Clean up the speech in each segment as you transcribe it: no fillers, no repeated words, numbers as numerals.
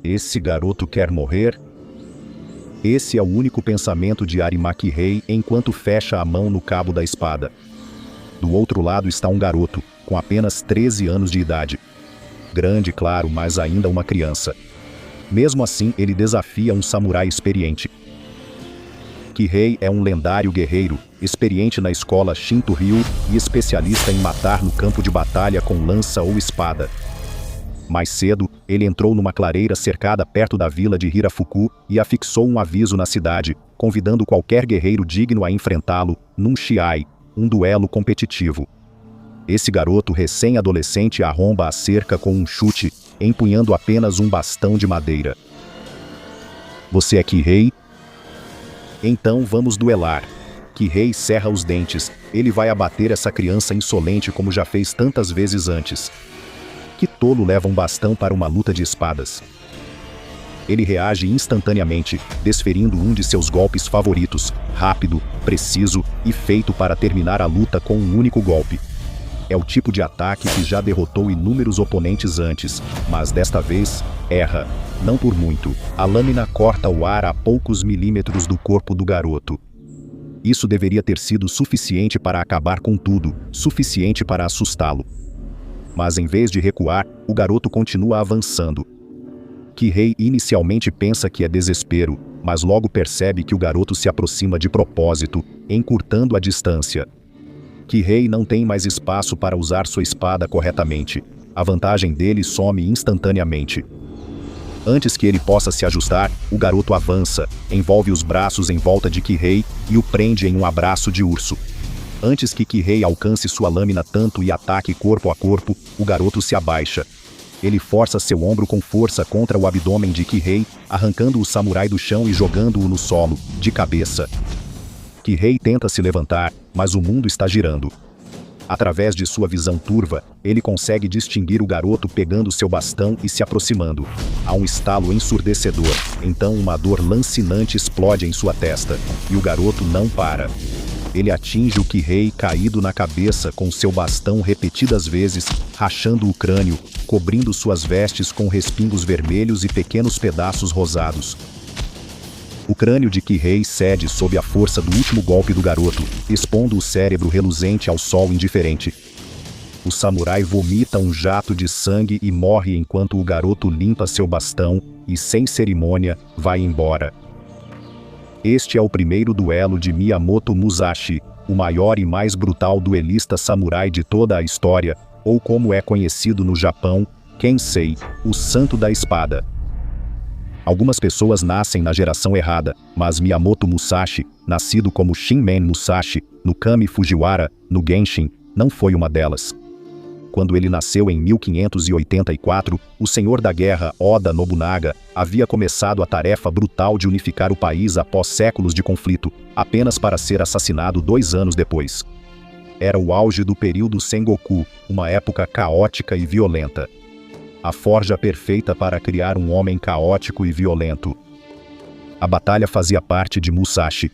Esse garoto quer morrer? Esse é o único pensamento de Arimaki-rei enquanto fecha a mão no cabo da espada. Do outro lado está um garoto, com apenas 13 anos de idade. Grande, claro, mas ainda uma criança. Mesmo assim, ele desafia um samurai experiente. Ki-rei é um lendário guerreiro, experiente na escola Shinto-ryu e especialista em matar no campo de batalha com lança ou espada. Mais cedo, ele entrou numa clareira cercada perto da vila de Hirafuku e afixou um aviso na cidade, convidando qualquer guerreiro digno a enfrentá-lo num shiai, um duelo competitivo. Esse garoto recém-adolescente arromba a cerca com um chute, empunhando apenas um bastão de madeira. Você é Ki-rei? Então vamos duelar. Ki-rei cerra os dentes. Ele vai abater essa criança insolente como já fez tantas vezes antes. Que tolo leva um bastão para uma luta de espadas? Ele reage instantaneamente, desferindo um de seus golpes favoritos, rápido, preciso e feito para terminar a luta com um único golpe. É o tipo de ataque que já derrotou inúmeros oponentes antes, mas desta vez, erra. Não por muito. A lâmina corta o ar a poucos milímetros do corpo do garoto. Isso deveria ter sido suficiente para acabar com tudo, suficiente para assustá-lo. Mas em vez de recuar, o garoto continua avançando. Ki-rei inicialmente pensa que é desespero, mas logo percebe que o garoto se aproxima de propósito, encurtando a distância. Ki-rei não tem mais espaço para usar sua espada corretamente. A vantagem dele some instantaneamente. Antes que ele possa se ajustar, o garoto avança, envolve os braços em volta de Ki-rei e o prende em um abraço de urso. Antes que Ki-rei alcance sua lâmina tanto e ataque corpo a corpo, o garoto se abaixa. Ele força seu ombro com força contra o abdômen de Ki-rei, arrancando o samurai do chão e jogando-o no solo, de cabeça. Ki-rei tenta se levantar, mas o mundo está girando. Através de sua visão turva, ele consegue distinguir o garoto pegando seu bastão e se aproximando. Há um estalo ensurdecedor, então uma dor lancinante explode em sua testa, e o garoto não para. Ele atinge o Ki-rei caído na cabeça com seu bastão repetidas vezes, rachando o crânio, cobrindo suas vestes com respingos vermelhos e pequenos pedaços rosados. O crânio de Ki-rei cede sob a força do último golpe do garoto, expondo o cérebro reluzente ao sol indiferente. O samurai vomita um jato de sangue e morre enquanto o garoto limpa seu bastão e, sem cerimônia, vai embora. Este é o primeiro duelo de Miyamoto Musashi, o maior e mais brutal duelista samurai de toda a história, ou como é conhecido no Japão, Kensei, o Santo da Espada. Algumas pessoas nascem na geração errada, mas Miyamoto Musashi, nascido como Shinmen Musashi, no Kami Fujiwara, no Genshin, não foi uma delas. Quando ele nasceu em 1584, o senhor da guerra Oda Nobunaga havia começado a tarefa brutal de unificar o país após séculos de conflito, apenas para ser assassinado 2 anos depois. Era o auge do período Sengoku, uma época caótica e violenta. A forja perfeita para criar um homem caótico e violento. A batalha fazia parte de Musashi.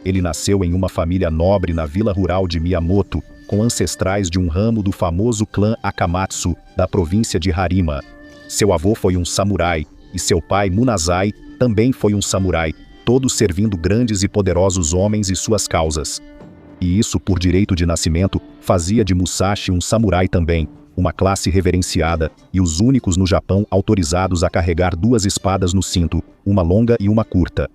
Ele nasceu em uma família nobre na vila rural de Miyamoto, com ancestrais de um ramo do famoso clã Akamatsu, da província de Harima. Seu avô foi um samurai, e seu pai Munazai também foi um samurai, todos servindo grandes e poderosos homens e suas causas. E isso, por direito de nascimento, fazia de Musashi um samurai também, uma classe reverenciada, e os únicos no Japão autorizados a carregar 2 espadas no cinto, uma longa e uma curta.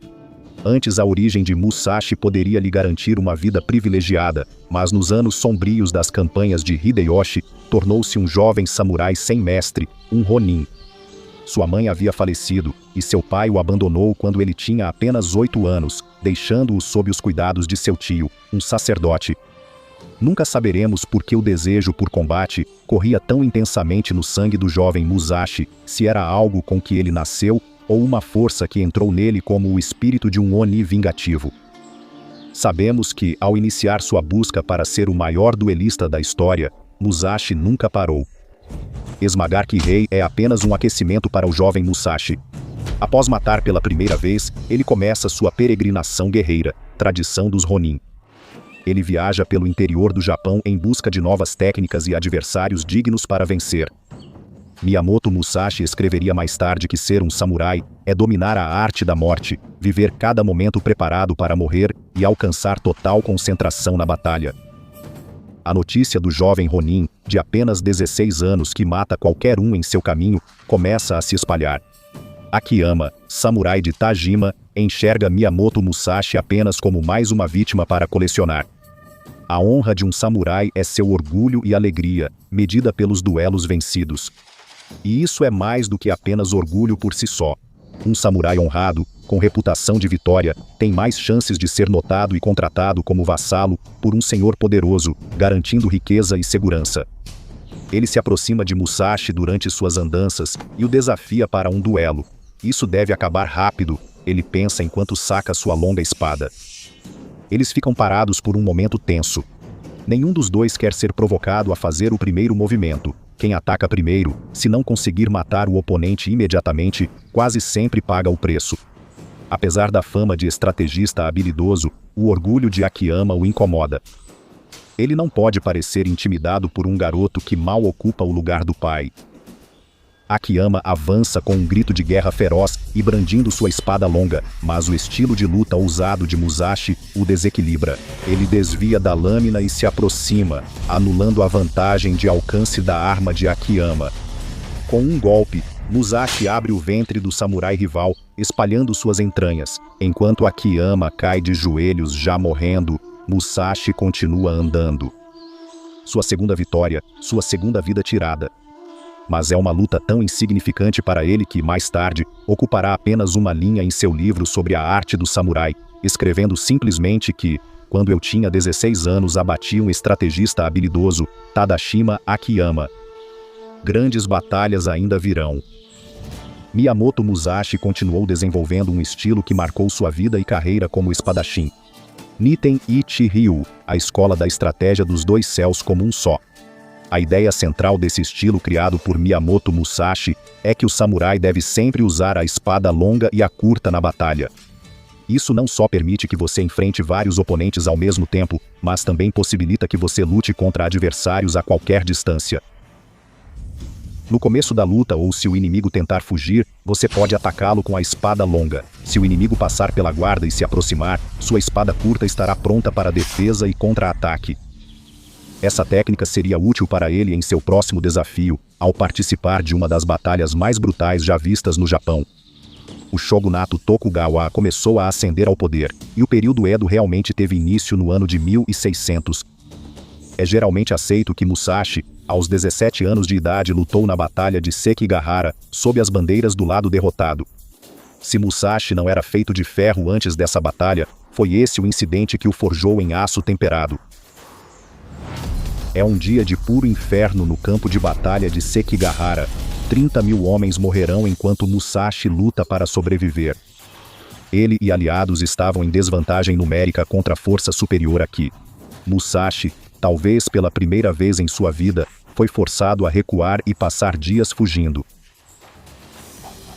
Antes, a origem de Musashi poderia lhe garantir uma vida privilegiada, mas nos anos sombrios das campanhas de Hideyoshi, tornou-se um jovem samurai sem mestre, um ronin. Sua mãe havia falecido, e seu pai o abandonou quando ele tinha apenas 8 anos, deixando-o sob os cuidados de seu tio, um sacerdote. Nunca saberemos por que o desejo por combate corria tão intensamente no sangue do jovem Musashi, se era algo com que ele nasceu, ou uma força que entrou nele como o espírito de um Oni vingativo. Sabemos que, ao iniciar sua busca para ser o maior duelista da história, Musashi nunca parou. Esmagar Ki-rei é apenas um aquecimento para o jovem Musashi. Após matar pela primeira vez, ele começa sua peregrinação guerreira, tradição dos Ronin. Ele viaja pelo interior do Japão em busca de novas técnicas e adversários dignos para vencer. Miyamoto Musashi escreveria mais tarde que ser um samurai é dominar a arte da morte, viver cada momento preparado para morrer e alcançar total concentração na batalha. A notícia do jovem Ronin, de apenas 16 anos que mata qualquer um em seu caminho, começa a se espalhar. Akiyama, samurai de Tajima, enxerga Miyamoto Musashi apenas como mais uma vítima para colecionar. A honra de um samurai é seu orgulho e alegria, medida pelos duelos vencidos. E isso é mais do que apenas orgulho por si só. Um samurai honrado, com reputação de vitória, tem mais chances de ser notado e contratado como vassalo por um senhor poderoso, garantindo riqueza e segurança. Ele se aproxima de Musashi durante suas andanças e o desafia para um duelo. Isso deve acabar rápido, ele pensa enquanto saca sua longa espada. Eles ficam parados por um momento tenso. Nenhum dos dois quer ser provocado a fazer o primeiro movimento. Quem ataca primeiro, se não conseguir matar o oponente imediatamente, quase sempre paga o preço. Apesar da fama de estrategista habilidoso, o orgulho de Akiyama o incomoda. Ele não pode parecer intimidado por um garoto que mal ocupa o lugar do pai. Akiyama avança com um grito de guerra feroz e brandindo sua espada longa, mas o estilo de luta ousado de Musashi o desequilibra. Ele desvia da lâmina e se aproxima, anulando a vantagem de alcance da arma de Akiyama. Com um golpe, Musashi abre o ventre do samurai rival, espalhando suas entranhas. Enquanto Akiyama cai de joelhos já morrendo, Musashi continua andando. Sua segunda vitória, sua segunda vida tirada. Mas é uma luta tão insignificante para ele que, mais tarde, ocupará apenas uma linha em seu livro sobre a arte do samurai, escrevendo simplesmente que, quando eu tinha 16 anos, abati um estrategista habilidoso, Tadashima Akiyama. Grandes batalhas ainda virão. Miyamoto Musashi continuou desenvolvendo um estilo que marcou sua vida e carreira como espadachim. Niten Ichi Ryu, a escola da estratégia dos dois céus como um só. A ideia central desse estilo criado por Miyamoto Musashi é que o samurai deve sempre usar a espada longa e a curta na batalha. Isso não só permite que você enfrente vários oponentes ao mesmo tempo, mas também possibilita que você lute contra adversários a qualquer distância. No começo da luta ou se o inimigo tentar fugir, você pode atacá-lo com a espada longa. Se o inimigo passar pela guarda e se aproximar, sua espada curta estará pronta para defesa e contra-ataque. Essa técnica seria útil para ele em seu próximo desafio, ao participar de uma das batalhas mais brutais já vistas no Japão. O shogunato Tokugawa começou a ascender ao poder, e o período Edo realmente teve início no ano de 1600. É geralmente aceito que Musashi, aos 17 anos de idade, lutou na Batalha de Sekigahara, sob as bandeiras do lado derrotado. Se Musashi não era feito de ferro antes dessa batalha, foi esse o incidente que o forjou em aço temperado. É um dia de puro inferno no campo de batalha de Sekigahara. 30.000 homens morrerão enquanto Musashi luta para sobreviver. Ele e aliados estavam em desvantagem numérica contra a força superior aqui. Musashi, talvez pela primeira vez em sua vida, foi forçado a recuar e passar dias fugindo.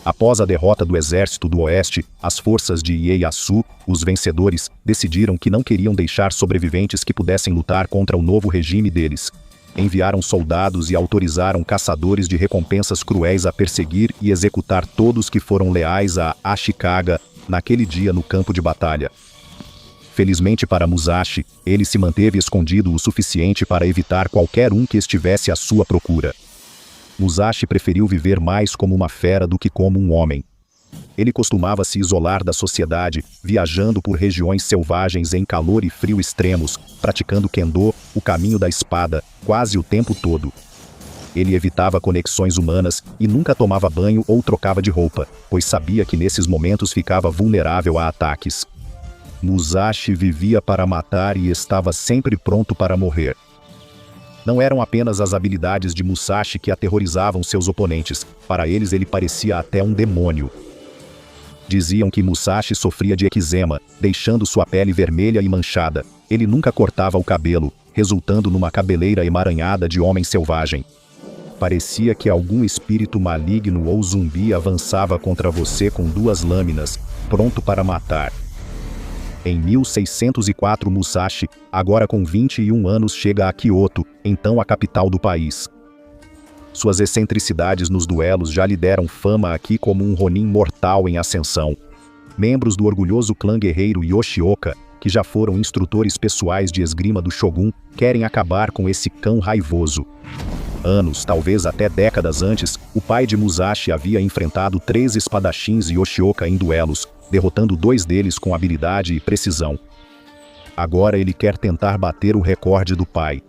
Após a derrota do exército do Oeste, as forças de Ieyasu, os vencedores, decidiram que não queriam deixar sobreviventes que pudessem lutar contra o novo regime deles. Enviaram soldados e autorizaram caçadores de recompensas cruéis a perseguir e executar todos que foram leais a Ashikaga naquele dia no campo de batalha. Felizmente para Musashi, ele se manteve escondido o suficiente para evitar qualquer um que estivesse à sua procura. Musashi preferiu viver mais como uma fera do que como um homem. Ele costumava se isolar da sociedade, viajando por regiões selvagens em calor e frio extremos, praticando Kendo, o caminho da espada, quase o tempo todo. Ele evitava conexões humanas e nunca tomava banho ou trocava de roupa, pois sabia que nesses momentos ficava vulnerável a ataques. Musashi vivia para matar e estava sempre pronto para morrer. Não eram apenas as habilidades de Musashi que aterrorizavam seus oponentes, para eles ele parecia até um demônio. Diziam que Musashi sofria de eczema, deixando sua pele vermelha e manchada. Ele nunca cortava o cabelo, resultando numa cabeleira emaranhada de homem selvagem. Parecia que algum espírito maligno ou zumbi avançava contra você com 2 lâminas, pronto para matar. Em 1604 Musashi, agora com 21 anos, chega a Kyoto, então a capital do país. Suas excentricidades nos duelos já lhe deram fama aqui como um ronin mortal em ascensão. Membros do orgulhoso clã guerreiro Yoshioka, que já foram instrutores pessoais de esgrima do Shogun, querem acabar com esse cão raivoso. Anos, talvez até décadas antes, o pai de Musashi havia enfrentado 3 espadachins Yoshioka em duelos, derrotando 2 deles com habilidade e precisão. Agora ele quer tentar bater o recorde do pai.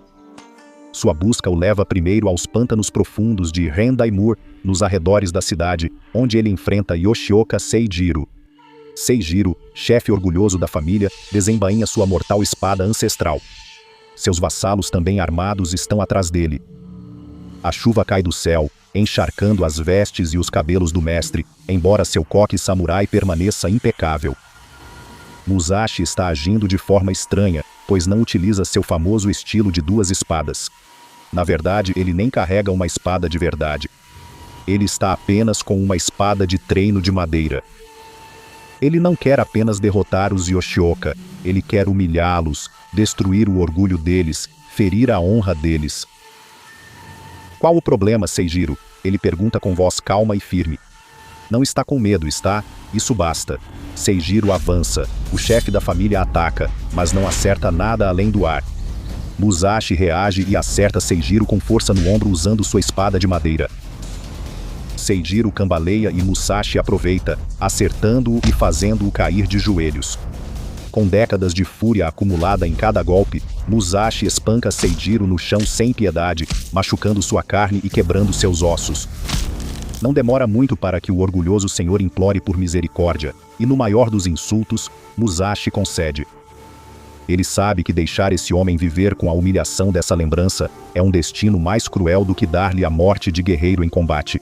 Sua busca o leva primeiro aos pântanos profundos de Rendaimur, nos arredores da cidade, onde ele enfrenta Yoshioka Seijiro. Seijiro, chefe orgulhoso da família, desembainha sua mortal espada ancestral. Seus vassalos também armados estão atrás dele. A chuva cai do céu, encharcando as vestes e os cabelos do mestre, embora seu coque samurai permaneça impecável. Musashi está agindo de forma estranha, pois não utiliza seu famoso estilo de 2 espadas. Na verdade, ele nem carrega uma espada de verdade. Ele está apenas com uma espada de treino de madeira. Ele não quer apenas derrotar os Yoshioka, ele quer humilhá-los, destruir o orgulho deles, ferir a honra deles. Qual o problema, Seijiro? Ele pergunta com voz calma e firme. Não está com medo, está? Isso basta. Seijiro avança. O chefe da família ataca, mas não acerta nada além do ar. Musashi reage e acerta Seijiro com força no ombro usando sua espada de madeira. Seijiro cambaleia e Musashi aproveita, acertando-o e fazendo-o cair de joelhos. Com décadas de fúria acumulada em cada golpe, Musashi espanca Seijiro no chão sem piedade, machucando sua carne e quebrando seus ossos. Não demora muito para que o orgulhoso senhor implore por misericórdia, e no maior dos insultos, Musashi concede. Ele sabe que deixar esse homem viver com a humilhação dessa lembrança é um destino mais cruel do que dar-lhe a morte de guerreiro em combate.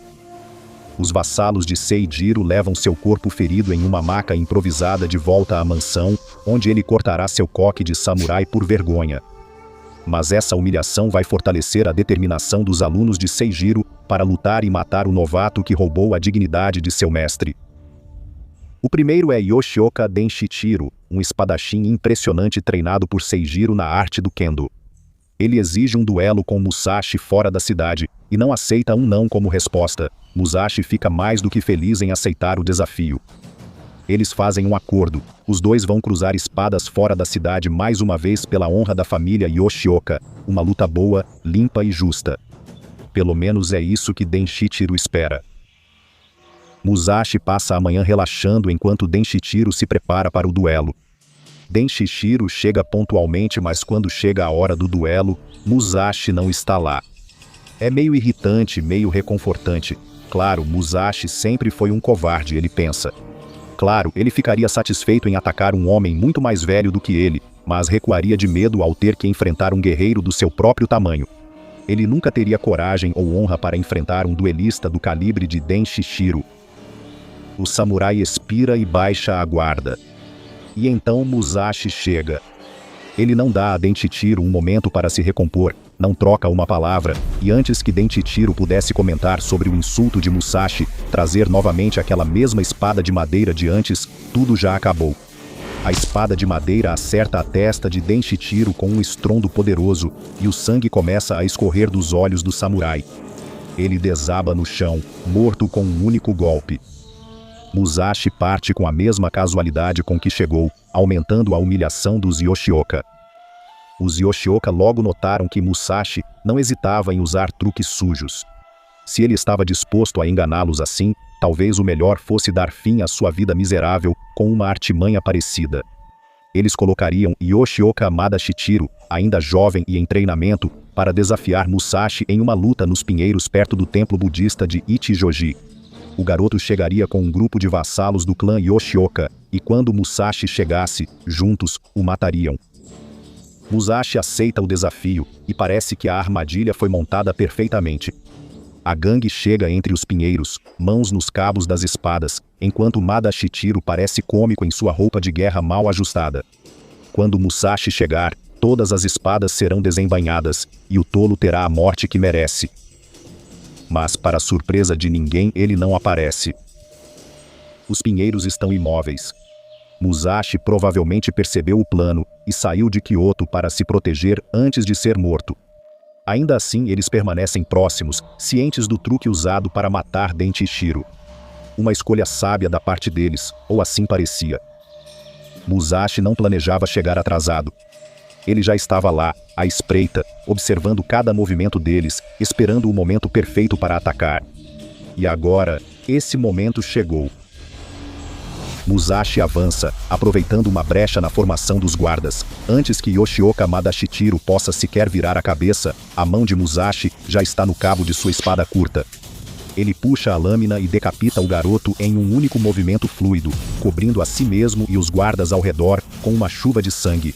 Os vassalos de Seijiro levam seu corpo ferido em uma maca improvisada de volta à mansão, onde ele cortará seu coque de samurai por vergonha. Mas essa humilhação vai fortalecer a determinação dos alunos de Seijiro para lutar e matar o novato que roubou a dignidade de seu mestre. O primeiro é Yoshioka Denshichiro, um espadachim impressionante treinado por Seijiro na arte do Kendo. Ele exige um duelo com Musashi fora da cidade, e não aceita um não como resposta. Musashi fica mais do que feliz em aceitar o desafio. Eles fazem um acordo. Os dois vão cruzar espadas fora da cidade mais uma vez pela honra da família Yoshioka. Uma luta boa, limpa e justa. Pelo menos é isso que Denshichiro espera. Musashi passa a manhã relaxando enquanto Denshichiro se prepara para o duelo. Denshichiro chega pontualmente, mas quando chega a hora do duelo, Musashi não está lá. É meio irritante, meio reconfortante. Claro, Musashi sempre foi um covarde, ele pensa. Claro, ele ficaria satisfeito em atacar um homem muito mais velho do que ele, mas recuaria de medo ao ter que enfrentar um guerreiro do seu próprio tamanho. Ele nunca teria coragem ou honra para enfrentar um duelista do calibre de Denshichiro. O samurai expira e baixa a guarda. E então Musashi chega. Ele não dá a Denshichiro um momento para se recompor, não troca uma palavra, e antes que Denshichiro pudesse comentar sobre o insulto de Musashi, trazer novamente aquela mesma espada de madeira de antes, tudo já acabou. A espada de madeira acerta a testa de Denshichiro com um estrondo poderoso, e o sangue começa a escorrer dos olhos do samurai. Ele desaba no chão, morto com um único golpe. Musashi parte com a mesma casualidade com que chegou, aumentando a humilhação dos Yoshioka. Os Yoshioka logo notaram que Musashi não hesitava em usar truques sujos. Se ele estava disposto a enganá-los assim, talvez o melhor fosse dar fim à sua vida miserável com uma artimanha parecida. Eles colocariam Yoshioka Amada Shichiro, ainda jovem e em treinamento, para desafiar Musashi em uma luta nos pinheiros perto do templo budista de Ichijoji. O garoto chegaria com um grupo de vassalos do clã Yoshioka, e quando Musashi chegasse, juntos, o matariam. Musashi aceita o desafio, e parece que a armadilha foi montada perfeitamente. A gangue chega entre os pinheiros, mãos nos cabos das espadas, enquanto Mada Shichiro parece cômico em sua roupa de guerra mal ajustada. Quando Musashi chegar, todas as espadas serão desembainhadas, e o tolo terá a morte que merece. Mas, para surpresa de ninguém, ele não aparece. Os pinheiros estão imóveis. Musashi provavelmente percebeu o plano e saiu de Kyoto para se proteger antes de ser morto. Ainda assim, eles permanecem próximos, cientes do truque usado para matar Denshiro. Uma escolha sábia da parte deles, ou assim parecia. Musashi não planejava chegar atrasado. Ele já estava lá, à espreita, observando cada movimento deles, esperando o momento perfeito para atacar. E agora, esse momento chegou. Musashi avança, aproveitando uma brecha na formação dos guardas. Antes que Yoshioka Madashitiro possa sequer virar a cabeça, a mão de Musashi já está no cabo de sua espada curta. Ele puxa a lâmina e decapita o garoto em um único movimento fluido, cobrindo a si mesmo e os guardas ao redor com uma chuva de sangue.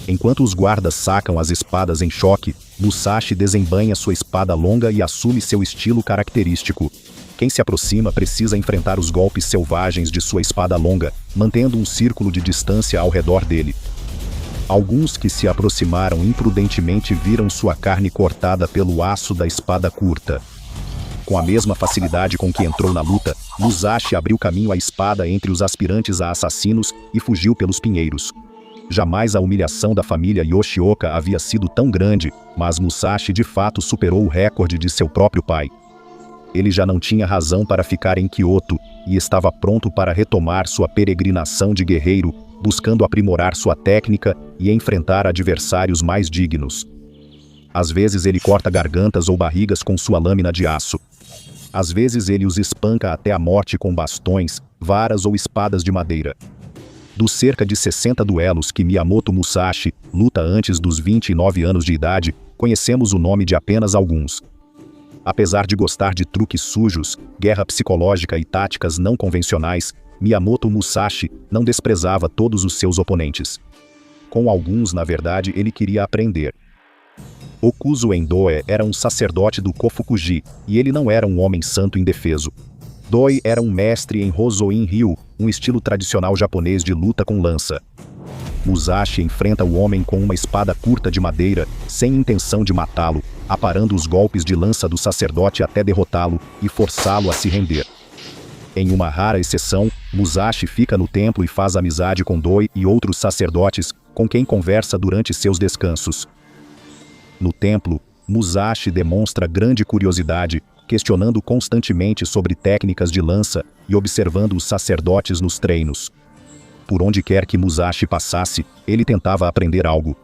Enquanto os guardas sacam as espadas em choque, Musashi desembainha sua espada longa e assume seu estilo característico. Quem se aproxima precisa enfrentar os golpes selvagens de sua espada longa, mantendo um círculo de distância ao redor dele. Alguns que se aproximaram imprudentemente viram sua carne cortada pelo aço da espada curta. Com a mesma facilidade com que entrou na luta, Musashi abriu caminho à espada entre os aspirantes a assassinos e fugiu pelos pinheiros. Jamais a humilhação da família Yoshioka havia sido tão grande, mas Musashi de fato superou o recorde de seu próprio pai. Ele já não tinha razão para ficar em Kyoto e estava pronto para retomar sua peregrinação de guerreiro, buscando aprimorar sua técnica e enfrentar adversários mais dignos. Às vezes ele corta gargantas ou barrigas com sua lâmina de aço. Às vezes ele os espanca até a morte com bastões, varas ou espadas de madeira. Dos cerca de 60 duelos que Miyamoto Musashi luta antes dos 29 anos de idade, conhecemos o nome de apenas alguns. Apesar de gostar de truques sujos, guerra psicológica e táticas não convencionais, Miyamoto Musashi não desprezava todos os seus oponentes. Com alguns, na verdade, ele queria aprender. Okuzo Endoe era um sacerdote do Kofukuji, e ele não era um homem santo indefeso. Doi era um mestre em Hozoin-ryu, um estilo tradicional japonês de luta com lança. Musashi enfrenta o homem com uma espada curta de madeira, sem intenção de matá-lo, aparando os golpes de lança do sacerdote até derrotá-lo e forçá-lo a se render. Em uma rara exceção, Musashi fica no templo e faz amizade com Doi e outros sacerdotes, com quem conversa durante seus descansos. No templo, Musashi demonstra grande curiosidade, questionando constantemente sobre técnicas de lança e observando os sacerdotes nos treinos. Por onde quer que Musashi passasse, ele tentava aprender algo.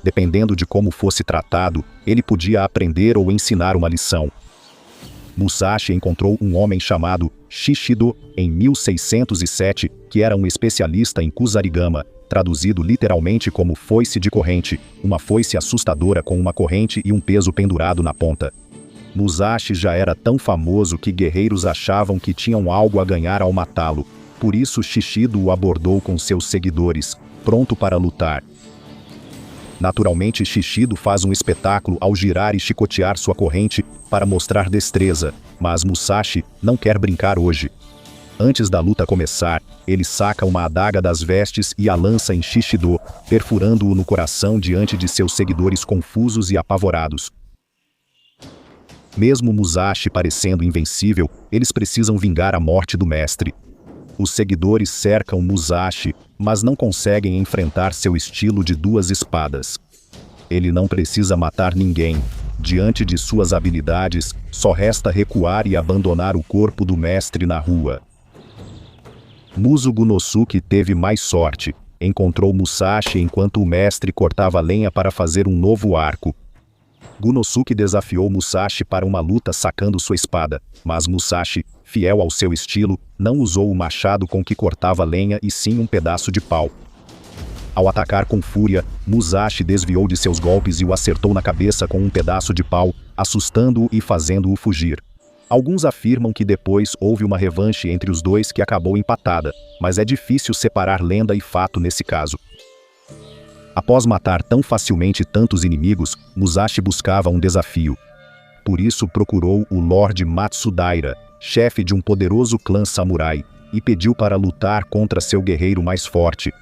Dependendo de como fosse tratado, ele podia aprender ou ensinar uma lição. Musashi encontrou um homem chamado Shishido em 1607, que era um especialista em kusarigama, traduzido literalmente como foice de corrente, uma foice assustadora com uma corrente e um peso pendurado na ponta. Musashi já era tão famoso que guerreiros achavam que tinham algo a ganhar ao matá-lo, por isso Shishido o abordou com seus seguidores, pronto para lutar. Naturalmente, Shishido faz um espetáculo ao girar e chicotear sua corrente para mostrar destreza, mas Musashi não quer brincar hoje. Antes da luta começar, ele saca uma adaga das vestes e a lança em Shishido, perfurando-o no coração diante de seus seguidores confusos e apavorados. Mesmo Musashi parecendo invencível, eles precisam vingar a morte do mestre. Os seguidores cercam Musashi, mas não conseguem enfrentar seu estilo de duas espadas. Ele não precisa matar ninguém. Diante de suas habilidades, só resta recuar e abandonar o corpo do mestre na rua. Muzo Gunosuke teve mais sorte. Encontrou Musashi enquanto o mestre cortava lenha para fazer um novo arco. Gunosuke desafiou Musashi para uma luta sacando sua espada, mas Musashi, fiel ao seu estilo, não usou o machado com que cortava lenha e sim um pedaço de pau. Ao atacar com fúria, Musashi desviou de seus golpes e o acertou na cabeça com um pedaço de pau, assustando-o e fazendo-o fugir. Alguns afirmam que depois houve uma revanche entre os dois que acabou empatada, mas é difícil separar lenda e fato nesse caso. Após matar tão facilmente tantos inimigos, Musashi buscava um desafio. Por isso procurou o Lord Matsudaira, chefe de um poderoso clã samurai, e pediu para lutar contra seu guerreiro mais forte.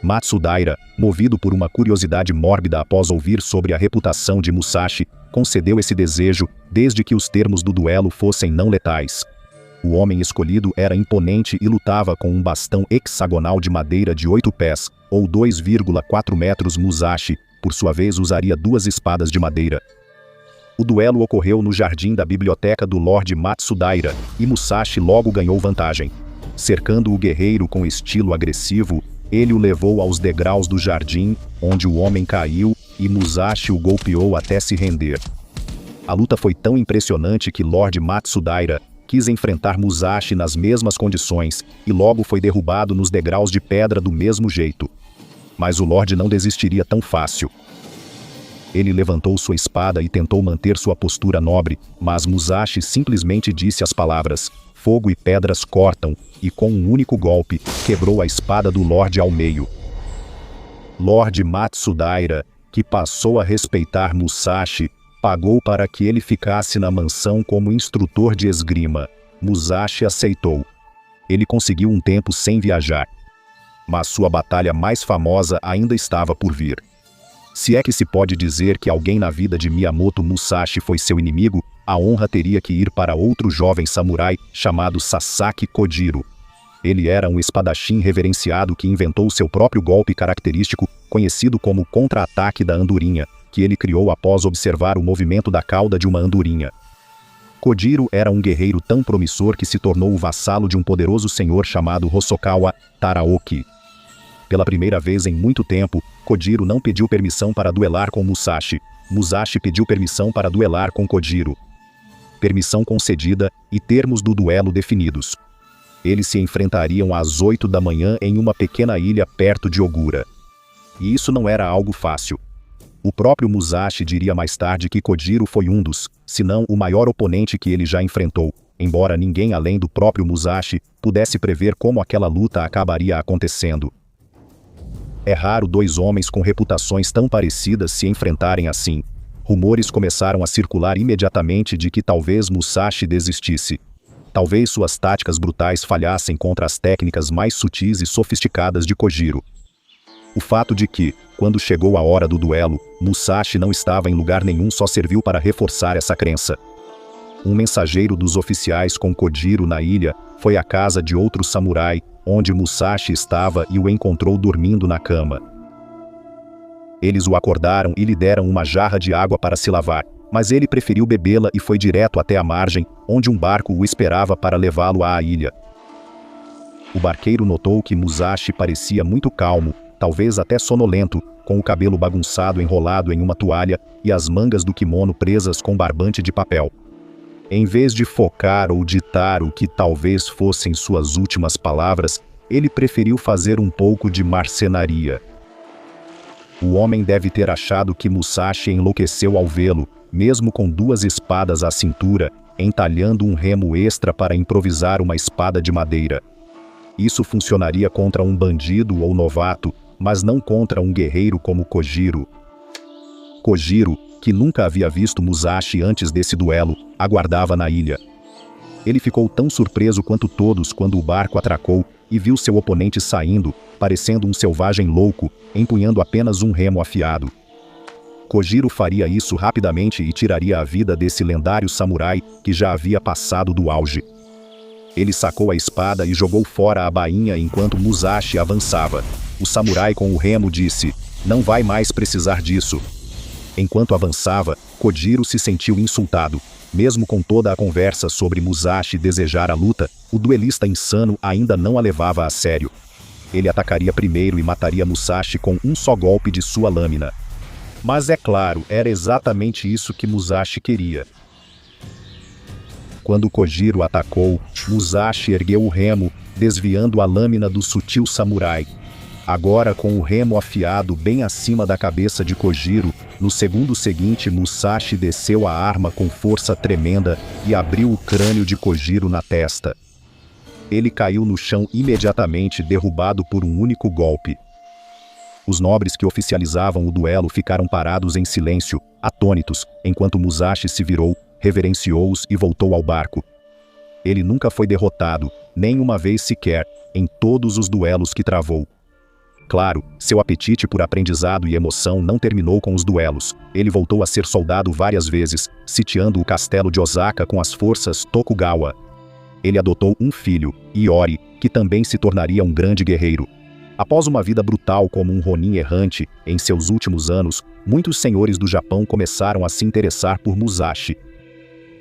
Matsudaira, movido por uma curiosidade mórbida após ouvir sobre a reputação de Musashi, concedeu esse desejo, desde que os termos do duelo fossem não letais. O homem escolhido era imponente e lutava com um bastão hexagonal de madeira de 8 pés, ou 2,4 metros. Musashi, por sua vez, usaria 2 espadas de madeira. O duelo ocorreu no jardim da biblioteca do Lord Matsudaira, e Musashi logo ganhou vantagem. Cercando o guerreiro com estilo agressivo, ele o levou aos degraus do jardim, onde o homem caiu, e Musashi o golpeou até se render. A luta foi tão impressionante que Lord Matsudaira quis enfrentar Musashi nas mesmas condições, e logo foi derrubado nos degraus de pedra do mesmo jeito. Mas o Lorde não desistiria tão fácil. Ele levantou sua espada e tentou manter sua postura nobre, mas Musashi simplesmente disse as palavras: "Fogo e pedras cortam", e com um único golpe, quebrou a espada do Lorde ao meio. Lord Matsudaira, que passou a respeitar Musashi, pagou para que ele ficasse na mansão como instrutor de esgrima. Musashi aceitou. Ele conseguiu um tempo sem viajar. Mas sua batalha mais famosa ainda estava por vir. Se é que se pode dizer que alguém na vida de Miyamoto Musashi foi seu inimigo, a honra teria que ir para outro jovem samurai chamado Sasaki Kojiro. Ele era um espadachim reverenciado que inventou seu próprio golpe característico, conhecido como contra-ataque da andorinha, que ele criou após observar o movimento da cauda de uma andorinha. Kojiro era um guerreiro tão promissor que se tornou o vassalo de um poderoso senhor chamado Hosokawa Taraoki. Pela primeira vez em muito tempo, Kojiro não pediu permissão para duelar com Musashi. Musashi pediu permissão para duelar com Kojiro. Permissão concedida e termos do duelo definidos. Eles se enfrentariam às 8 da manhã em uma pequena ilha perto de Ogura. E isso não era algo fácil. O próprio Musashi diria mais tarde que Kojiro foi um dos, se não o maior oponente que ele já enfrentou, embora ninguém além do próprio Musashi pudesse prever como aquela luta acabaria acontecendo. É raro 2 homens com reputações tão parecidas se enfrentarem assim. Rumores começaram a circular imediatamente de que talvez Musashi desistisse. Talvez suas táticas brutais falhassem contra as técnicas mais sutis e sofisticadas de Kojiro. O fato de que, quando chegou a hora do duelo, Musashi não estava em lugar nenhum só serviu para reforçar essa crença. Um mensageiro dos oficiais com Kojiro na ilha foi à casa de outro samurai, onde Musashi estava, e o encontrou dormindo na cama. Eles o acordaram e lhe deram uma jarra de água para se lavar, mas ele preferiu bebê-la e foi direto até a margem, onde um barco o esperava para levá-lo à ilha. O barqueiro notou que Musashi parecia muito calmo, talvez até sonolento, com o cabelo bagunçado enrolado em uma toalha e as mangas do kimono presas com barbante de papel. Em vez de focar ou ditar o que talvez fossem suas últimas palavras, ele preferiu fazer um pouco de marcenaria. O homem deve ter achado que Musashi enlouqueceu ao vê-lo, mesmo com 2 espadas à cintura, entalhando um remo extra para improvisar uma espada de madeira. Isso funcionaria contra um bandido ou novato, mas não contra um guerreiro como Kojiro. Kojiro, que nunca havia visto Musashi antes desse duelo, aguardava na ilha. Ele ficou tão surpreso quanto todos quando o barco atracou e viu seu oponente saindo, parecendo um selvagem louco, empunhando apenas um remo afiado. Kojiro faria isso rapidamente e tiraria a vida desse lendário samurai que já havia passado do auge. Ele sacou a espada e jogou fora a bainha enquanto Musashi avançava. O samurai com o remo disse: "Não vai mais precisar disso." Enquanto avançava, Kojiro se sentiu insultado. Mesmo com toda a conversa sobre Musashi desejar a luta, o duelista insano ainda não a levava a sério. Ele atacaria primeiro e mataria Musashi com um só golpe de sua lâmina. Mas é claro, era exatamente isso que Musashi queria. Quando Kojiro atacou, Musashi ergueu o remo, desviando a lâmina do sutil samurai. Agora com o remo afiado bem acima da cabeça de Kojiro, no segundo seguinte Musashi desceu a arma com força tremenda e abriu o crânio de Kojiro na testa. Ele caiu no chão imediatamente, derrubado por um único golpe. Os nobres que oficializavam o duelo ficaram parados em silêncio, atônitos, enquanto Musashi se virou, reverenciou-os e voltou ao barco. Ele nunca foi derrotado, nem uma vez sequer, em todos os duelos que travou. Claro, seu apetite por aprendizado e emoção não terminou com os duelos. Ele voltou a ser soldado várias vezes, sitiando o castelo de Osaka com as forças Tokugawa. Ele adotou um filho, Iori, que também se tornaria um grande guerreiro. Após uma vida brutal como um ronin errante, em seus últimos anos, muitos senhores do Japão começaram a se interessar por Musashi.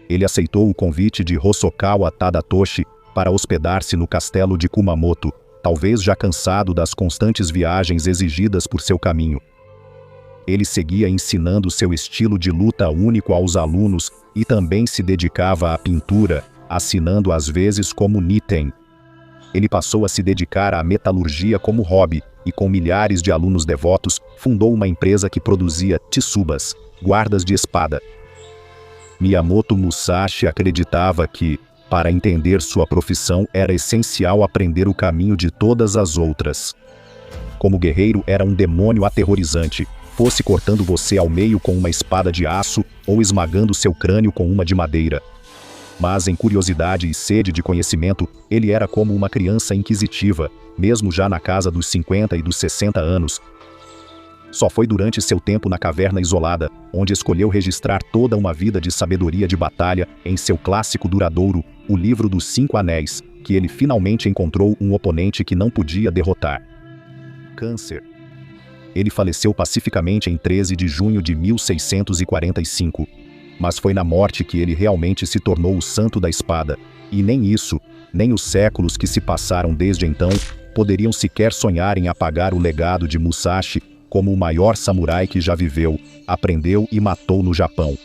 Ele aceitou o convite de Hosokawa Tadatoshi para hospedar-se no castelo de Kumamoto, talvez já cansado das constantes viagens exigidas por seu caminho. Ele seguia ensinando seu estilo de luta único aos alunos e também se dedicava à pintura, assinando às vezes como Niten. Ele passou a se dedicar à metalurgia como hobby e, com milhares de alunos devotos, fundou uma empresa que produzia tsubas, guardas de espada. Miyamoto Musashi acreditava que, para entender sua profissão, era essencial aprender o caminho de todas as outras. Como guerreiro, era um demônio aterrorizante, fosse cortando você ao meio com uma espada de aço ou esmagando seu crânio com uma de madeira. Mas em curiosidade e sede de conhecimento, ele era como uma criança inquisitiva, mesmo já na casa dos 50 e dos 60 anos. Só foi durante seu tempo na caverna isolada, onde escolheu registrar toda uma vida de sabedoria de batalha em seu clássico duradouro, O Livro dos Cinco Anéis, que ele finalmente encontrou um oponente que não podia derrotar. Câncer. Ele faleceu pacificamente em 13 de junho de 1645. Mas foi na morte que ele realmente se tornou o santo da espada, e nem isso, nem os séculos que se passaram desde então, poderiam sequer sonhar em apagar o legado de Musashi como o maior samurai que já viveu, aprendeu e matou no Japão.